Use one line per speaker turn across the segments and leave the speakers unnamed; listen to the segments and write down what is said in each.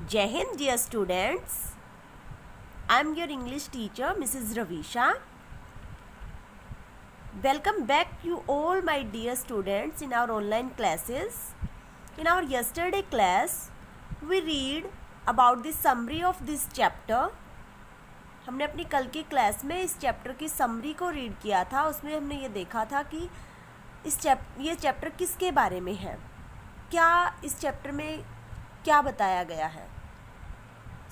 Jai Hind, dear students. I am your English teacher, Mrs. Ravisha. Welcome back you all my dear students in our online classes. In our yesterday class, we read about the summary of this chapter. हमने अपनी कल की class में इस chapter की summary को read किया था. उसमें हमने ये देखा था कि ये चैप्टर किसके बारे में है, क्या इस चैप्टर में क्या बताया गया है.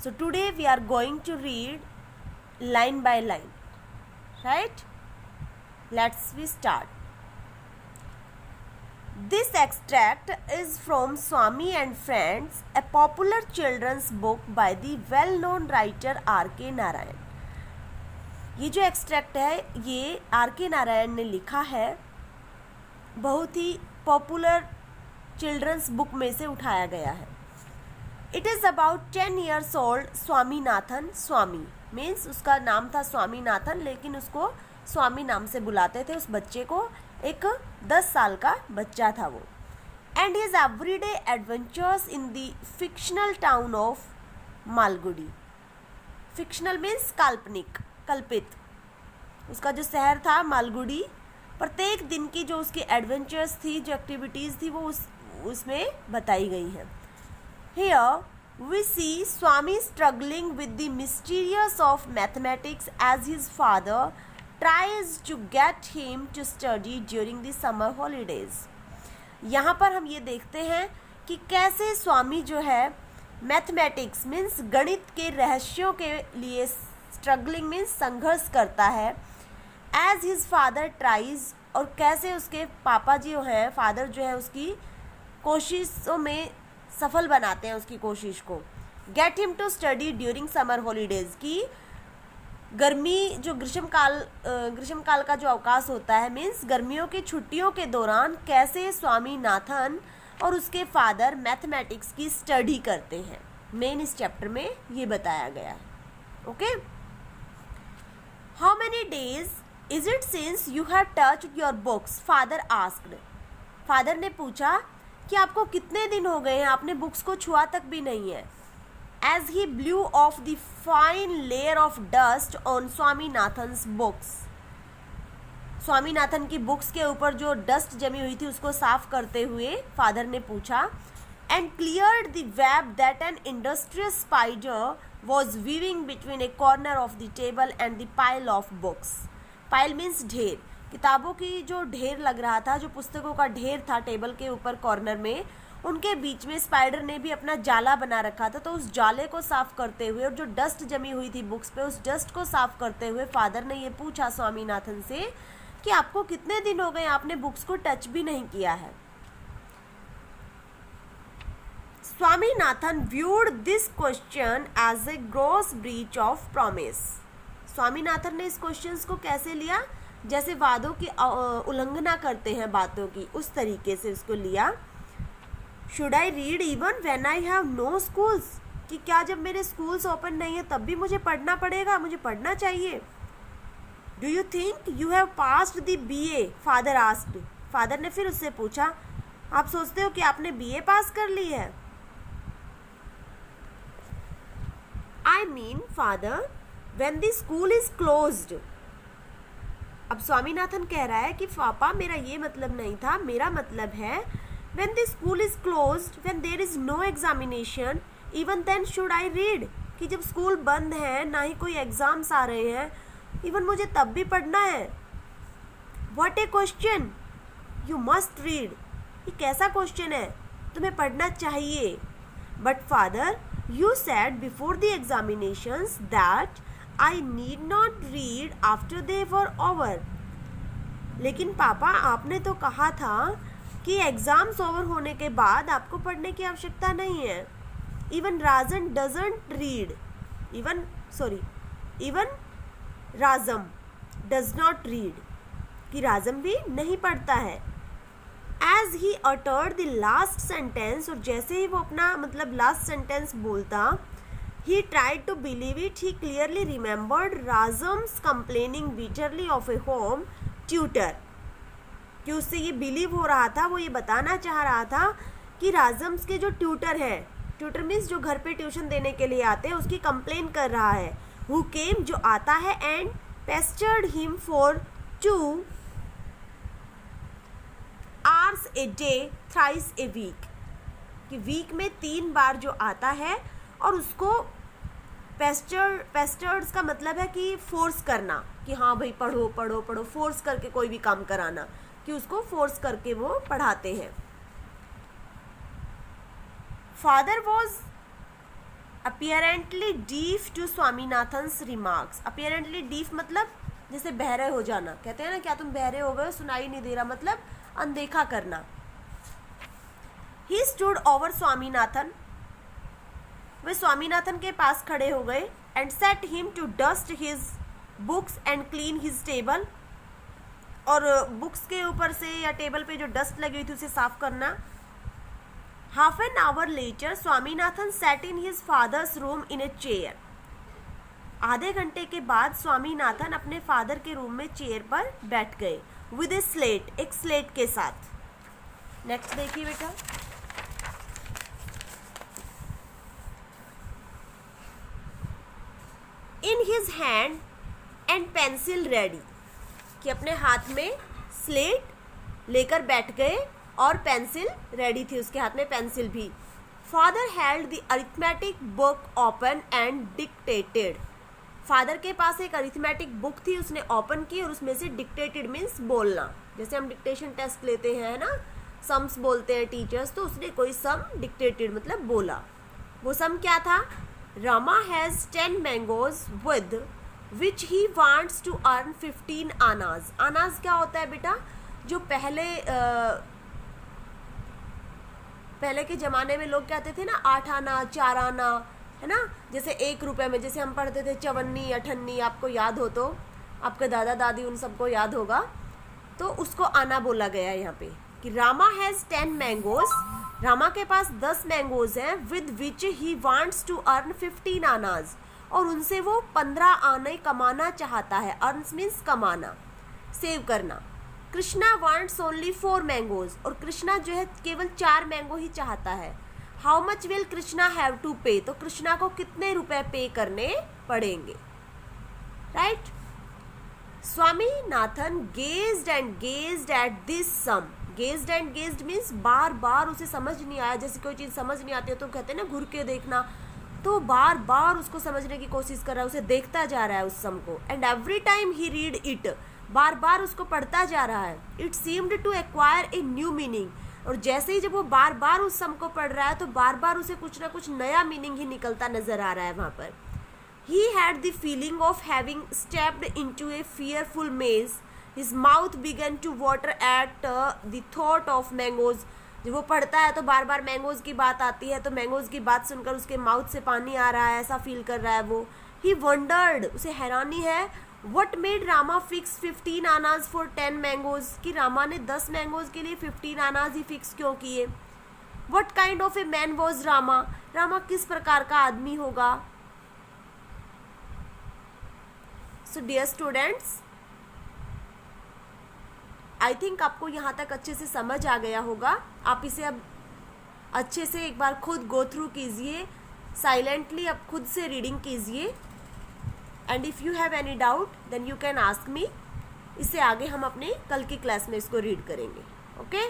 So today we are going to read line by line, right? Let's we start. This extract is from Swami and Friends, a popular children's book by the well-known writer R.K. Narayan. ये जो extract है ये R.K. Narayan ने लिखा है, बहुत ही popular children's book में से उठाया गया है. It is about 10 years old Swaminathan. Swami means उसका नाम था स्वामीनाथन, लेकिन उसको स्वामी नाम से बुलाते थे उस बच्चे को. एक 10 साल का बच्चा था वो. And his everyday adventures in the fictional town of Malgudi. Fictional means काल्पनिक, कल्पित. उसका जो शहर था मालगुडी, प्रत्येक दिन की जो उसकी एडवेंचर्स थी, जो एक्टिविटीज़ थी, वो उसमें बताई गई हैं. Here we see Swami struggling with the mysteries of mathematics as his father tries to get him to study during the summer holidays. यहाँ पर हम ये देखते हैं कि कैसे स्वामी जो है मैथमेटिक्स मीन्स गणित के रहस्यों के लिए स्ट्रगलिंग मीन्स संघर्ष करता है. एज हिज फादर ट्राइज, और कैसे उसके पापा जो हैं, फादर जो है, उसकी कोशिशों में सफल बनाते हैं उसकी कोशिश को. Get him to study during summer holidays की गर्मी जो ग्रीष्म काल का जो अवकाश होता है मीन्स गर्मियों की छुट्टियों के दौरान कैसे स्वामीनाथन और उसके फादर मैथमेटिक्स की स्टडी करते हैं. मेन इस चैप्टर में ये बताया गया है. Okay. How many days is it since you have touched your books, father asked. Father ने पूछा कि आपको कितने दिन हो गए हैं आपने बुक्स को छुआ तक भी नहीं है. As he blew off the fine layer of dust on Swaminathan's books. Swaminathan की बुक्स के ऊपर जो डस्ट जमी हुई थी उसको साफ करते हुए फादर ने पूछा. And cleared the web that an industrious spider was weaving between a corner of the table and the pile of books. Pile means ढेर, किताबों की जो ढेर लग रहा था, जो पुस्तकों का ढेर था टेबल के ऊपर कॉर्नर में, उनके बीच में स्पाइडर ने भी अपना जाला बना रखा था. तो उस जाले को साफ करते हुए और जो डस्ट जमी हुई थी बुक्स पे, उस डस्ट को साफ करते हुए फादर ने ये पूछा स्वामीनाथन से कि आपको कितने दिन हो गए आपने बुक्स को टच भी नहीं किया है. Swaminathan viewed this question as a gross breach of promise. Swaminathan ने इस क्वेश्चन को कैसे लिया, जैसे वादों की उल्लंघना करते हैं बातों की, उस तरीके से उसको लिया. Should I read even when I have no schools, कि क्या जब मेरे स्कूल्स ओपन नहीं है तब भी मुझे पढ़ना पड़ेगा, मुझे पढ़ना चाहिए. Do you think you have passed the BA, father asked. Father ने फिर उससे पूछा, आप सोचते हो कि आपने BA पास कर ली है. I mean father when the school is closed. अब स्वामीनाथन कह रहा है कि पापा मेरा ये मतलब नहीं था, मेरा मतलब है when the school is closed, when there is no examination, even then should I read, कि जब स्कूल बंद है, ना ही कोई एग्ज़ाम्स आ रहे हैं, इवन मुझे तब भी पढ़ना है. What a question, you must read. ये कैसा क्वेश्चन है, तुम्हें पढ़ना चाहिए. But father, you said before the examinations that I need not read after they were over. लेकिन पापा आपने तो कहा था कि एग्ज़ाम्स ओवर होने के बाद आपको पढ़ने की आवश्यकता नहीं है. Even Rajan doesn't read, even Rajam does not read, कि राजम भी नहीं पढ़ता है. As he uttered the last sentence, और जैसे ही वो अपना मतलब लास्ट सेंटेंस बोलता, he tried to believe it. He clearly remembered Rajam's complaining bitterly of a home tutor, कि उससे ये बिलीव हो रहा था, वो ये बताना चाह रहा था कि राजम्स के जो ट्यूटर हैं, ट्यूटर मीन्स जो घर पे ट्यूशन देने के लिए आते हैं, उसकी कंप्लेन कर रहा है। हु केम, जो आता है, and पेस्टर्ड him for 2 hours a day thrice a week, कि वीक में 3 बार जो आता है और उसको पेस्टर्ड्स का मतलब है कि फोर्स करना, कि हाँ भाई पढ़ो पढ़ो पढ़ो, फोर्स करके कोई भी काम कराना, कि उसको फोर्स करके वो पढ़ाते हैं। Father was apparently deaf to Swaminathan's remarks. apparently deaf मतलब जैसे बहरे हो जाना, कहते हैं ना क्या तुम बहरे हो गए, सुनाई नहीं दे रहा, मतलब अनदेखा करना। He stood over स्वामीनाथन, वे स्वामीनाथन के पास खड़े हो गए, and set him to dust his books and clean his table, और बुक्स के ऊपर से या टेबल पे जो डस्ट लगी हुई थी उसे साफ करना। Half an hour later, Swaminathan sat in his father's room in a chair. आधे घंटे के बाद स्वामीनाथन अपने फादर के रूम में चेयर पर बैठ गए, with a slate, एक स्लेट के साथ। नेक्स्ट देखिए बेटा, in his hand and pencil ready, कि अपने हाथ में स्लेट लेकर बैठ गए और पेंसिल रेडी थी, उसके हाथ में पेंसिल भी। Father held the arithmetic book open and dictated, father के पास एक अरिथमेटिक बुक थी, उसने ओपन की और उसमें से डिक्टेटेड मीन्स बोलना, जैसे हम डिक्टेशन टेस्ट लेते हैं ना, सम्स बोलते हैं टीचर्स, तो उसने कोई सम डिक्टेटेड मतलब बोला। वो सम क्या था? Rama has 10 mangoes with which he wants to earn 15 annas. Annas क्या होता है बेटा? जो पहले के ज़माने में लोग कहते थे ना 8 आना 4 आना, है ना, जैसे 1 रुपये में, जैसे हम पढ़ते थे चवन्नी अठन्नी, आपको याद हो तो, आपके दादा दादी उन सबको याद होगा, तो उसको आना बोला गया यहाँ पे, कि रामा हैज़ 10 मैंगोज, रामा के पास 10 मैंगोज हैं, with which he wants to earn 15 annas, और उनसे वो 15 आने कमाना चाहता है। अर्न्स मीन्स कमाना, सेव करना। कृष्णा वांट्स ओनली 4 मैंगोज, और कृष्णा जो है केवल 4 मैंगो ही चाहता है। How much will Krishna have to pay, तो कृष्णा को कितने रुपए पे करने पड़ेंगे, right. Swaminathan gazed and gazed at this sum, gazed and gazed means बार बार उसे समझ नहीं आया, जैसे कोई चीज़ समझ नहीं आती है तो कहते हैं ना घुर के देखना, तो बार बार उसको समझने की कोशिश कर रहा है, उसे देखता जा रहा है उस सम को। And every time he read it, बार बार उसको पढ़ता जा रहा है। It seemed to acquire a new meaning, और जैसे ही जब वो बार बार उस सम को पढ़ रहा है तो बार बार उसे कुछ ना कुछ नया मीनिंग ही निकलता नजर आ रहा है वहाँ पर। He had the feeling of having stepped into a fearful maze. His mouth began to water at the thought of mangoes. जब वो पढ़ता है तो बार बार मैंगोज की बात आती है, तो मैंगोज की बात सुनकर उसके माउथ से पानी आ रहा है, ऐसा फील कर रहा है वो। He wondered, उसे हैरानी है, what made Rama fix 15 आनाज for 10 mangoes, कि रामा ने 10 मैंगोज के लिए 15 आनाज ही फिक्स क्यों किए। What kind of a man was Rama, Rama किस प्रकार का आदमी होगा। So dear students, I think आपको यहाँ तक अच्छे से समझ आ गया होगा। आप इसे अब अच्छे से एक बार खुद गो थ्रू कीजिए, साइलेंटली अब खुद से रीडिंग कीजिए, and if you have any doubt then you can ask me. इससे आगे हम अपने कल की क्लास में इसको रीड करेंगे। ओके।